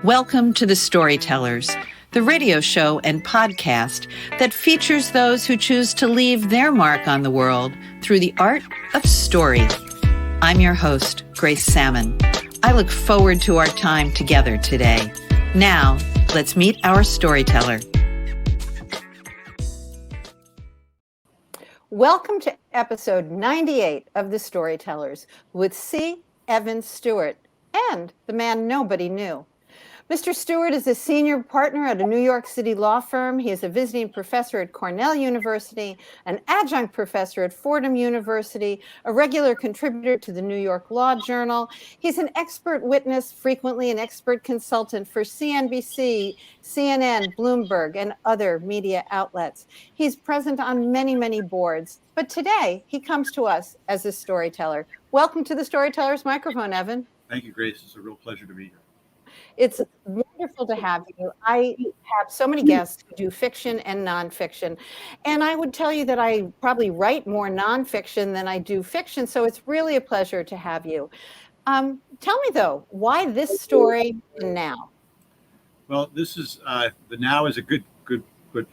Welcome to The Storytellers, the radio show and podcast that features those who choose to leave their mark on the world through the art of story. I'm your host, Grace Salmon. I look forward to our time together today. Now, let's meet our storyteller. Welcome to episode 98 of The Storytellers with C. Evan Stewart and the man nobody knew. Mr. Stewart is a senior partner at a New York City law firm. He is a visiting professor at Cornell University, an adjunct professor at Fordham University, a regular contributor to the New York Law Journal. He's an expert witness, frequently an expert consultant for CNBC, CNN, Bloomberg, and other media outlets. He's present on many, many boards, but today he comes to us as a storyteller. Welcome to the Storyteller's microphone, Evan. Thank you, Grace. It's a real pleasure to be here. It's wonderful to have you. I have so many guests who do fiction and nonfiction, and I would tell you that I probably write more nonfiction than I do fiction, so it's really a pleasure to have you. Tell me, though, why this story now? Well, this is the now is a good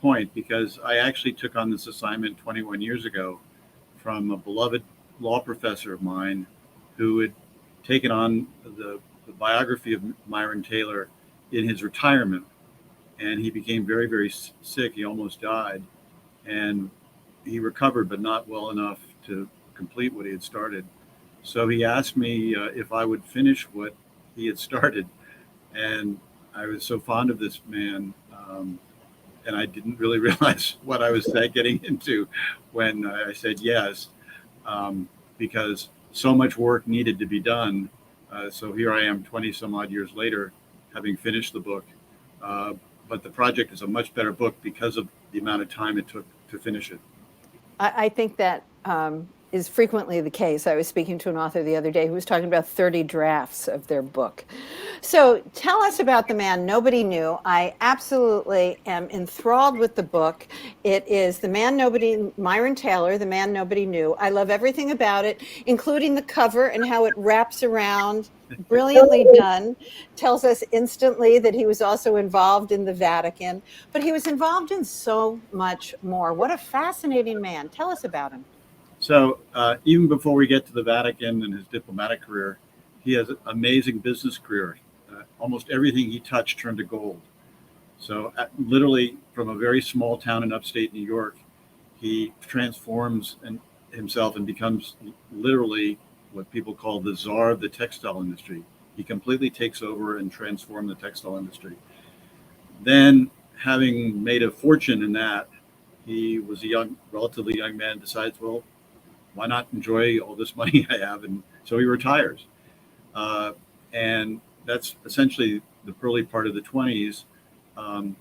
point, because I actually took on this assignment 21 years ago from a beloved law professor of mine who had taken on the biography of Myron Taylor in his retirement, and he became very, very sick. He almost died, and he recovered, but not well enough to complete what he had started. So he asked me if I would finish what he had started, and I was so fond of this man, and I didn't really realize what I was getting into when I said yes, because so much work needed to be done. So here I am 20 some odd years later, having finished the book. But the project is a much better book because of the amount of time it took to finish it. I think that is frequently the case. I was speaking to an author the other day who was talking about 30 drafts of their book. So tell us about the man nobody knew. I absolutely am enthralled with the book. It is Myron Taylor, the man nobody knew. I love everything about it, including the cover and how it wraps around. Brilliantly done. Tells us instantly that he was also involved in the Vatican, but he was involved in so much more. What a fascinating man. Tell us about him. So even before we get to the Vatican and his diplomatic career, he has an amazing business career. Almost everything he touched turned to gold. So literally from a very small town in upstate New York, he transforms himself and becomes literally what people call the czar of the textile industry. He completely takes over and transforms the textile industry. Then, having made a fortune in that, he was a relatively young man, decides, well, why not enjoy all this money I have? And so he retires. And that's essentially the early part of the 20s.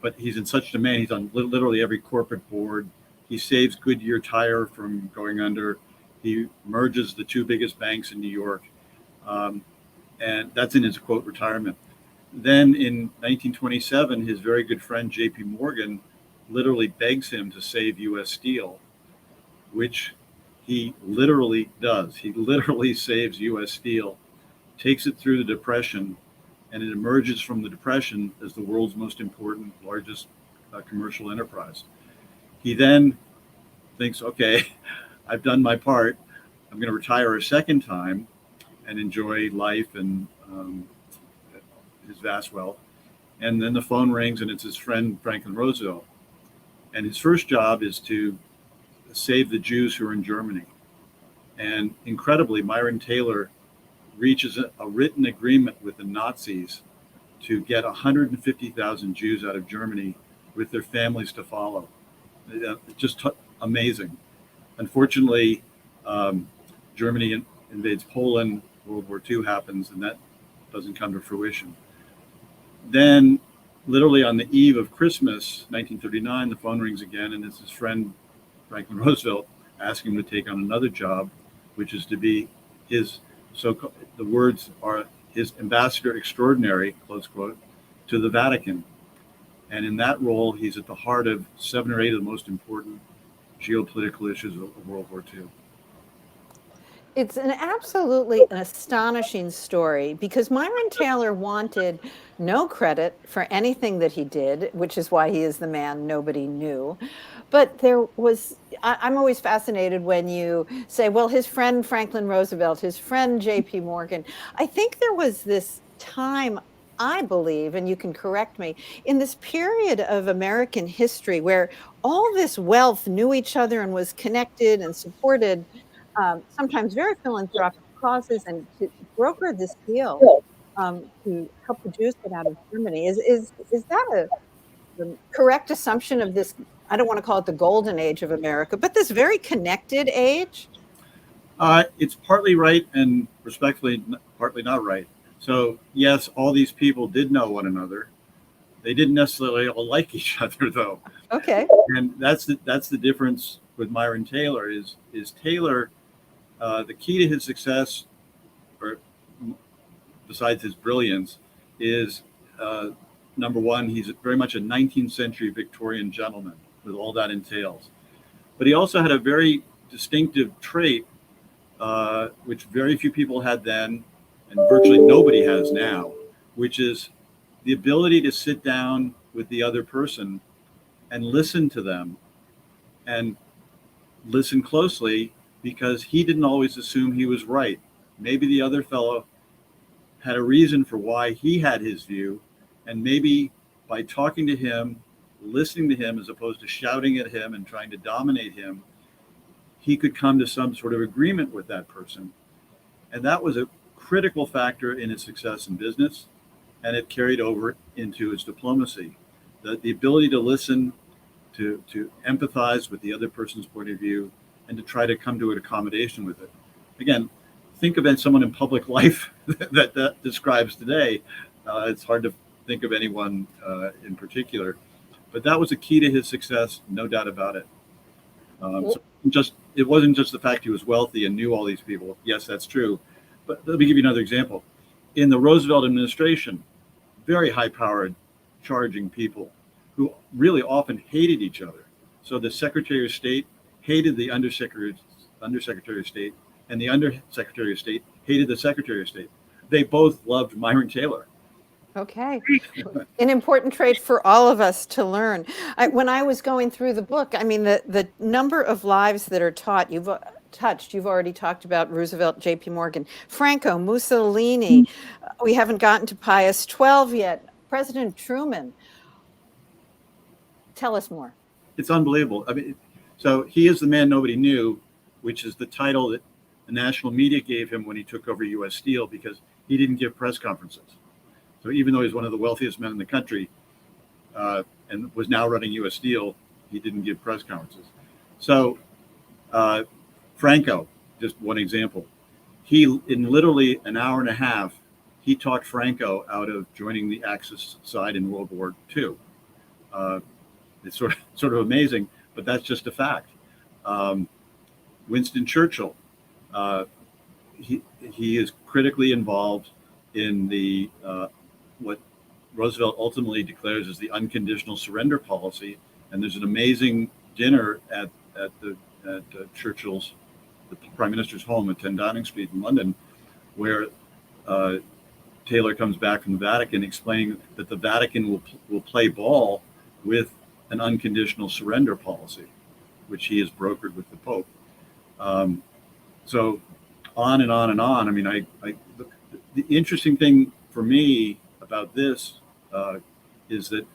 But he's in such demand. He's on literally every corporate board. He saves Goodyear Tire from going under. He merges the two biggest banks in New York. And that's in his, quote, retirement. Then in 1927, his very good friend, J.P. Morgan, literally begs him to save U.S. Steel, which he literally does. He literally saves U.S. Steel, takes it through the Depression, and it emerges from the Depression as the world's most important, largest commercial enterprise. He then thinks, okay, I've done my part. I'm going to retire a second time and enjoy life and his vast wealth. And then the phone rings, and it's his friend Franklin Roosevelt. And his first job is to save the Jews who are in Germany. And incredibly, Myron Taylor reaches a written agreement with the Nazis to get 150,000 Jews out of Germany with their families to follow. Just amazing. Unfortunately, Germany invades Poland, World War II happens, and that doesn't come to fruition. Then, literally on the eve of Christmas, 1939, the phone rings again, and it's his friend Franklin Roosevelt asking him to take on another job, which is to be his, the words are his ambassador extraordinary, close quote, to the Vatican. And in that role, he's at the heart of 7 or 8 of the most important geopolitical issues of World War II. It's absolutely an astonishing story because Myron Taylor wanted no credit for anything that he did, which is why he is the man nobody knew. But I'm always fascinated when you say, well, his friend Franklin Roosevelt, his friend J.P. Morgan. I think there was this time, I believe, and you can correct me, in this period of American history where all this wealth knew each other and was connected and supported sometimes very philanthropic causes, and to broker this deal to help produce it out of Germany. Is that the correct assumption of this? I don't want to call it the golden age of America, but this very connected age? It's partly right and respectfully partly not right. So yes, all these people did know one another. They didn't necessarily all like each other, though. Okay. And that's the difference with Myron Taylor. Is Taylor the key to his success, or besides his brilliance, is number one, he's very much a 19th century Victorian gentleman with all that entails. But he also had a very distinctive trait, which very few people had then, and virtually nobody has now, which is the ability to sit down with the other person and listen to them and listen closely, because he didn't always assume he was right. Maybe the other fellow had a reason for why he had his view, and maybe by talking to him, listening to him as opposed to shouting at him and trying to dominate him, he could come to some sort of agreement with that person. And that was a critical factor in his success in business, and it carried over into his diplomacy. The ability to listen, to empathize with the other person's point of view, and to try to come to an accommodation with it. Again, think of someone in public life that describes today. It's hard to think of anyone in particular, but that was a key to his success, no doubt about it. So it wasn't just the fact he was wealthy and knew all these people. Yes, that's true. But let me give you another example. In the Roosevelt administration, very high-powered, charging people who really often hated each other. So the Secretary of State hated the Undersecretary of State, and the Undersecretary of State hated the Secretary of State. They both loved Myron Taylor. Okay. An important trait for all of us to learn. When I was going through the book, I mean, the number of lives that are you've already talked about Roosevelt, J.P. Morgan, Franco, Mussolini. We haven't gotten to Pius XII yet. President Truman. Tell us more. It's unbelievable. I mean, so he is the man nobody knew, which is the title that the national media gave him when he took over U.S. Steel, because he didn't give press conferences. So even though he's one of the wealthiest men in the country and was now running U.S. Steel, he didn't give press conferences. So Franco, just one example, he, in literally an hour and a half, he talked Franco out of joining the Axis side in World War II. It's sort of amazing, but that's just a fact. Winston Churchill, he is critically involved in the what Roosevelt ultimately declares as the unconditional surrender policy. And there's an amazing dinner at Churchill's, the Prime Minister's home at 10 Downing Street in London, where Taylor comes back from the Vatican explaining that the Vatican will play ball with an unconditional surrender policy, which he has brokered with the Pope. So on and on and on. I mean, the interesting thing for me about this is that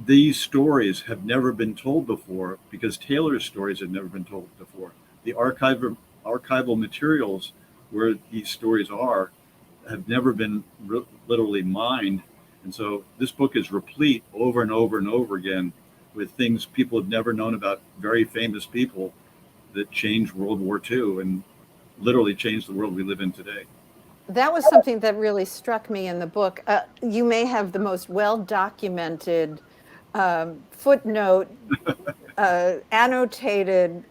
these stories have never been told before, because Taylor's stories have never been told before. The archival materials where these stories are have never been literally mined. And so this book is replete over and over and over again with things people have never known about, very famous people that changed World War II and literally changed the world we live in today. That was something that really struck me in the book. You may have the most well-documented footnote, annotated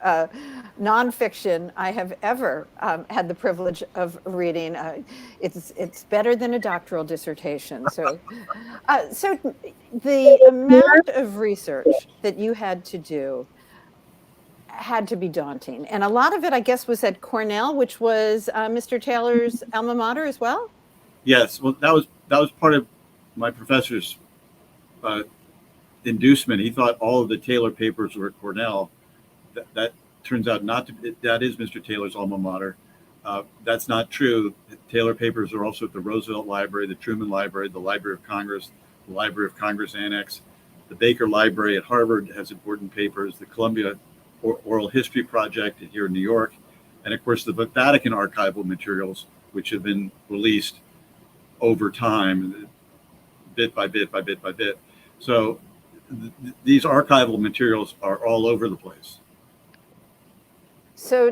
nonfiction I have ever had the privilege of reading. It's better than a doctoral dissertation. So the amount of research that you had to do, had to be daunting. And a lot of it, I guess, was at Cornell, which was Mr. Taylor's alma mater as well. Yes, well, that was part of my professor's inducement. He thought all of the Taylor papers were at Cornell. That turns out not to be. That is Mr. Taylor's alma mater. That's not true. The Taylor papers are also at the Roosevelt Library, the Truman Library, the Library of Congress, the Library of Congress Annex. The Baker Library at Harvard has important papers, the Columbia Oral History Project here in New York, and of course the Vatican archival materials, which have been released over time, bit by bit by bit by bit. So these archival materials are all over the place. So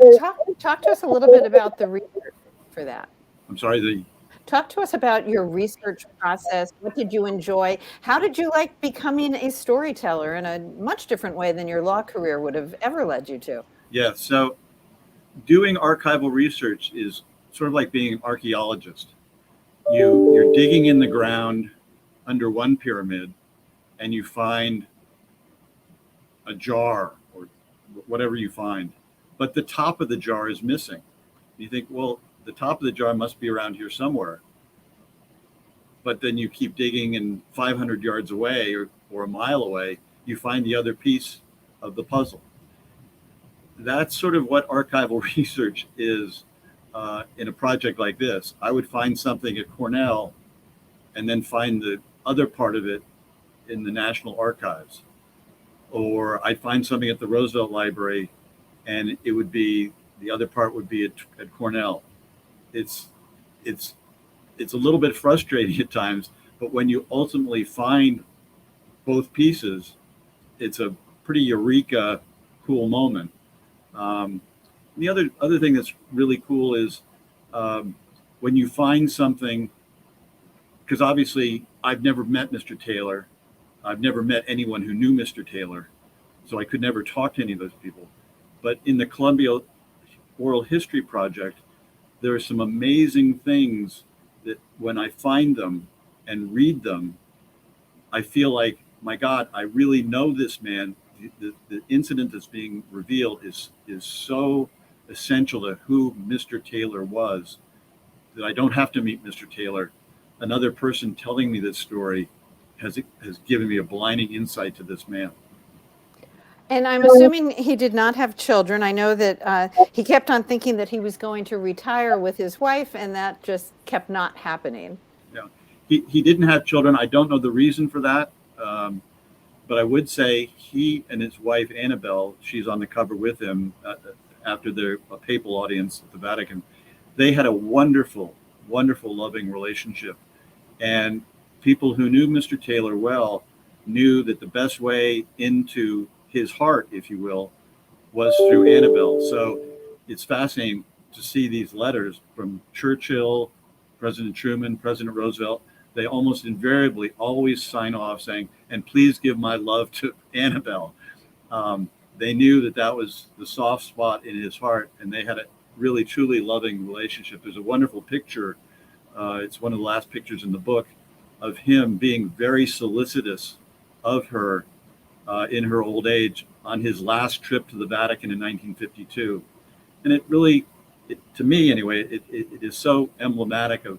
talk to us a little bit about the research for that. I'm sorry, Talk to us about your research process. What did you enjoy? How did you like becoming a storyteller in a much different way than your law career would have ever led you to? Yeah, so doing archival research is sort of like being an archaeologist. You're digging in the ground under one pyramid and you find a jar or whatever you find, but the top of the jar is missing. You think, well, the top of the jar must be around here somewhere. But then you keep digging, and 500 yards away or a mile away, you find the other piece of the puzzle. That's sort of what archival research is in a project like this. I would find something at Cornell and then find the other part of it in the National Archives. Or I'd find something at the Roosevelt Library and it would be, the other part would be at Cornell. It's a little bit frustrating at times, but when you ultimately find both pieces, it's a pretty eureka, cool moment. The other thing that's really cool is when you find something, because obviously I've never met Mr. Taylor. I've never met anyone who knew Mr. Taylor, so I could never talk to any of those people. But in the Columbia Oral History Project, there are some amazing things that when I find them and read them, I feel like, my God, I really know this man. The incident that's being revealed is so essential to who Mr. Taylor was that I don't have to meet Mr. Taylor. Another person telling me this story has given me a blinding insight to this man. And I'm assuming he did not have children. I know that he kept on thinking that he was going to retire with his wife, and that just kept not happening. Yeah, he didn't have children. I don't know the reason for that, but I would say he and his wife, Annabelle, she's on the cover with him after their papal audience at the Vatican. They had a wonderful, wonderful, loving relationship. And people who knew Mr. Taylor well knew that the best way into his heart, if you will, was through Annabelle. So it's fascinating to see these letters from Churchill, President Truman, President Roosevelt. They almost invariably always sign off saying, and please give my love to Annabelle. They knew that was the soft spot in his heart, and they had a really, truly loving relationship. There's a wonderful picture. It's one of the last pictures in the book of him being very solicitous of her in her old age on his last trip to the Vatican in 1952. And it really, to me anyway, it is so emblematic of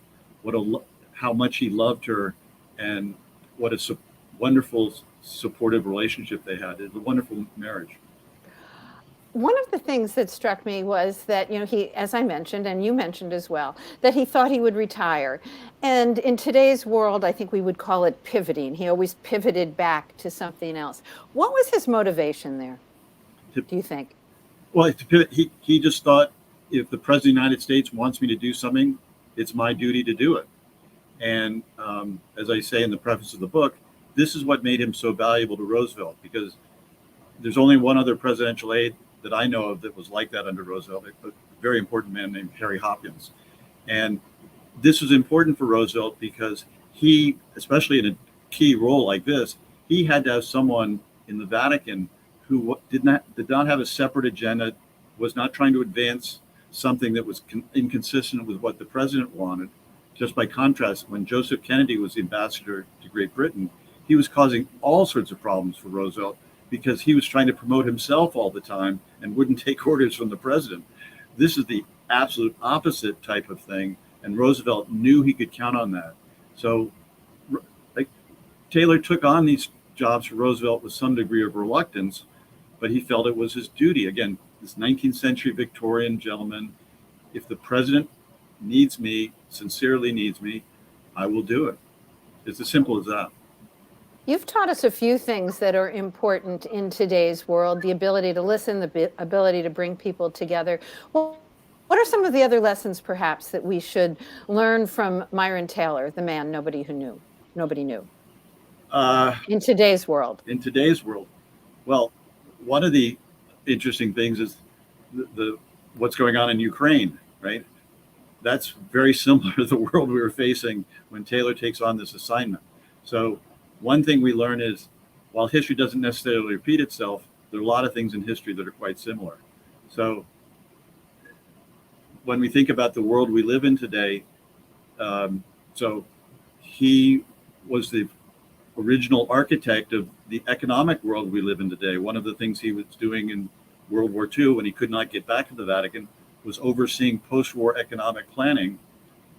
how much he loved her and what a wonderful, supportive relationship they had. It's a wonderful marriage. One of the things that struck me was that, he, as I mentioned, and you mentioned as well, that he thought he would retire. And in today's world, I think we would call it pivoting. He always pivoted back to something else. What was his motivation there, do you think? Well, he just thought, if the President of the United States wants me to do something, it's my duty to do it. And as I say in the preface of the book, this is what made him so valuable to Roosevelt, because there's only one other presidential aide that I know of that was like that under Roosevelt, a very important man named Harry Hopkins. And this was important for Roosevelt because he, especially in a key role like this, he had to have someone in the Vatican who did not have a separate agenda, was not trying to advance something that was inconsistent with what the president wanted. Just by contrast, when Joseph Kennedy was the ambassador to Great Britain, he was causing all sorts of problems for Roosevelt because he was trying to promote himself all the time and wouldn't take orders from the president. This is the absolute opposite type of thing, and Roosevelt knew he could count on that. So like, Taylor took on these jobs for Roosevelt with some degree of reluctance, but he felt it was his duty. Again, this 19th century Victorian gentleman, if the president needs me, sincerely needs me, I will do it. It's as simple as that. You've taught us a few things that are important in today's world, the ability to listen, the ability to bring people together. Well, what are some of the other lessons, perhaps, that we should learn from Myron Taylor, the man nobody knew? In today's world. In today's world. Well, one of the interesting things is the what's going on in Ukraine, right? That's very similar to the world we were facing when Taylor takes on this assignment. So one thing we learn is, while history doesn't necessarily repeat itself, there are a lot of things in history that are quite similar. So when we think about the world we live in today, so he was the original architect of the economic world we live in today. One of the things he was doing in World War II, when he could not get back to the Vatican, was overseeing post-war economic planning,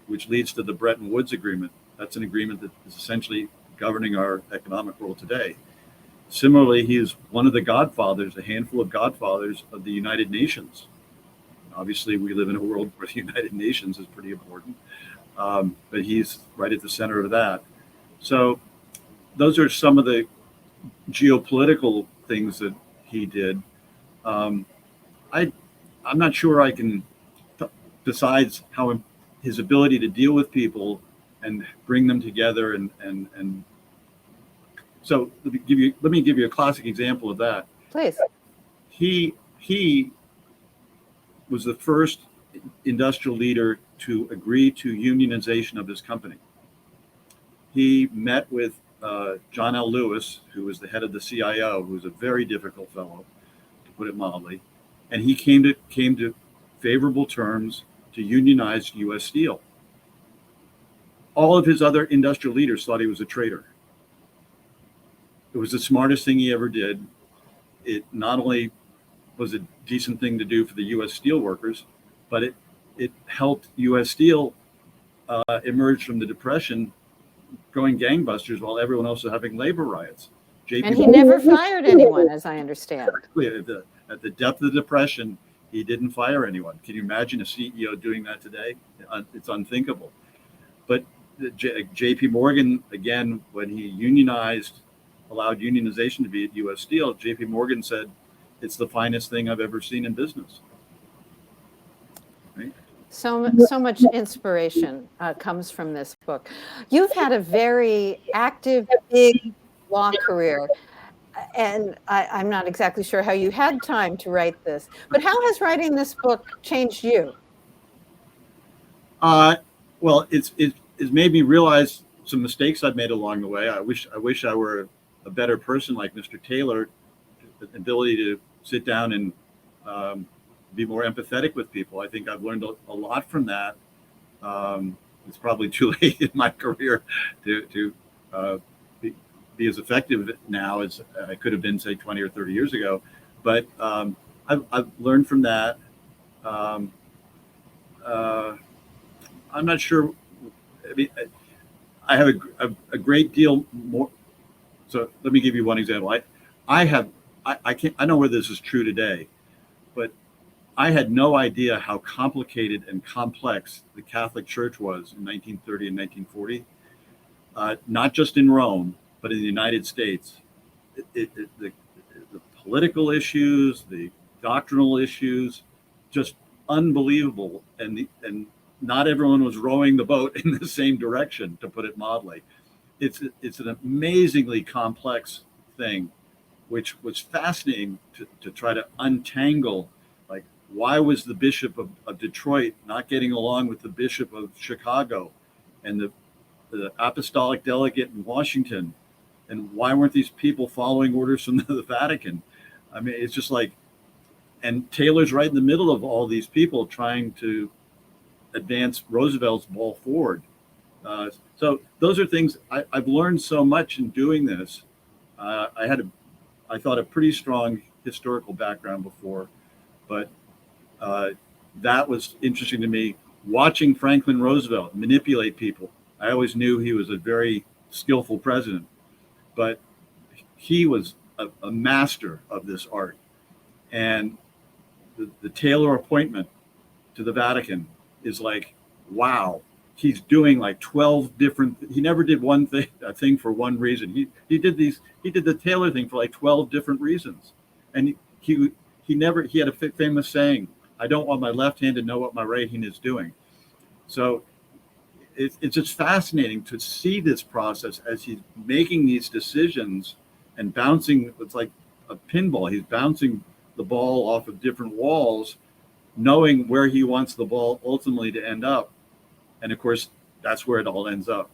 which leads to the Bretton Woods Agreement. That's an agreement that is essentially governing our economic world today. Similarly, he is one of the godfathers, a handful of godfathers of the United Nations. Obviously, we live in a world where the United Nations is pretty important, but he's right at the center of that. So those are some of the geopolitical things that he did. I'm not sure I can, besides how his ability to deal with people and bring them together, and so let me give you a classic example of that. Please. He was the first industrial leader to agree to unionization of his company. He met with John L. Lewis, who was the head of the CIO, who was a very difficult fellow, to put it mildly, and he came to favorable terms to unionize U.S. Steel. All of his other industrial leaders thought he was a traitor. It was the smartest thing he ever did. It not only was a decent thing to do for the U.S. steel workers, but it helped U.S. Steel emerge from the Depression, going gangbusters while everyone else was having labor riots. And he never fired anyone, as I understand. At the depth of the Depression, he didn't fire anyone. Can you imagine a CEO doing that today? It's unthinkable. But J.P. Morgan, again, when he allowed unionization to be at U.S. Steel, J.P. Morgan said, it's the finest thing I've ever seen in business. Right? So much inspiration comes from this book. You've had a very active, big law career, and I'm not exactly sure how you had time to write this, but how has writing this book changed you? Well, it's made me realize some mistakes I've made along the way. I wish I were a better person like Mr. Taylor, the ability to sit down and be more empathetic with people. I think I've learned a lot from that. It's probably too late in my career to be as effective now as I could have been, say, 20 or 30 years ago. But I've learned from that. I'm not sure. I mean, I have a great deal more. So let me give you one example. I don't know whether this is true today, but I had no idea how complicated and complex the Catholic Church was in 1930 and 1940, not just in Rome, but in the United States. The political issues, the doctrinal issues, just unbelievable. And not everyone was rowing the boat in the same direction, to put it mildly. It's an amazingly complex thing, which was fascinating to try to untangle. Like, why was the Bishop of Detroit not getting along with the Bishop of Chicago and the apostolic delegate in Washington? And why weren't these people following orders from the Vatican? I mean, it's just like, and Taylor's right in the middle of all these people trying to advance Roosevelt's ball forward. So those are things I've learned so much in doing this. I I thought, a pretty strong historical background before, but that was interesting to me. Watching Franklin Roosevelt manipulate people, I always knew he was a very skillful president, but he was a master of this art. And the Taylor appointment to the Vatican is like, wow, he's doing like 12 different, he never did a thing for one reason. He did the Taylor thing for like 12 different reasons. And he had a famous saying, I don't want my left hand to know what my right hand is doing. So it's just fascinating to see this process as he's making these decisions and bouncing. It's like a pinball. He's bouncing the ball off of different walls, knowing where he wants the ball ultimately to end up. And of course, that's where it all ends up.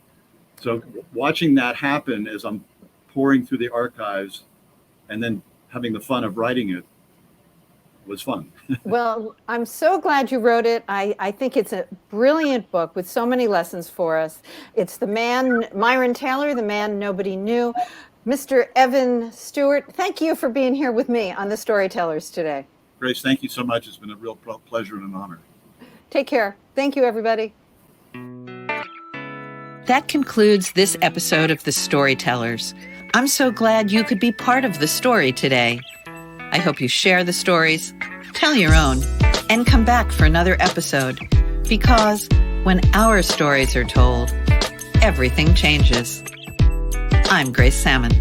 So watching that happen as I'm pouring through the archives and then having the fun of writing it was fun. Well, I'm so glad you wrote it. I think it's a brilliant book with so many lessons for us. It's the man, Myron Taylor, the man nobody knew. Mr. Evan Stewart, thank you for being here with me on The Storytellers today. Grace, thank you so much. It's been a real pleasure and an honor. Take care. Thank you, everybody. That concludes this episode of The Storytellers. I'm so glad you could be part of the story today. I hope you share the stories, tell your own, and come back for another episode, because when our stories are told, everything changes. I'm Grace Salmon.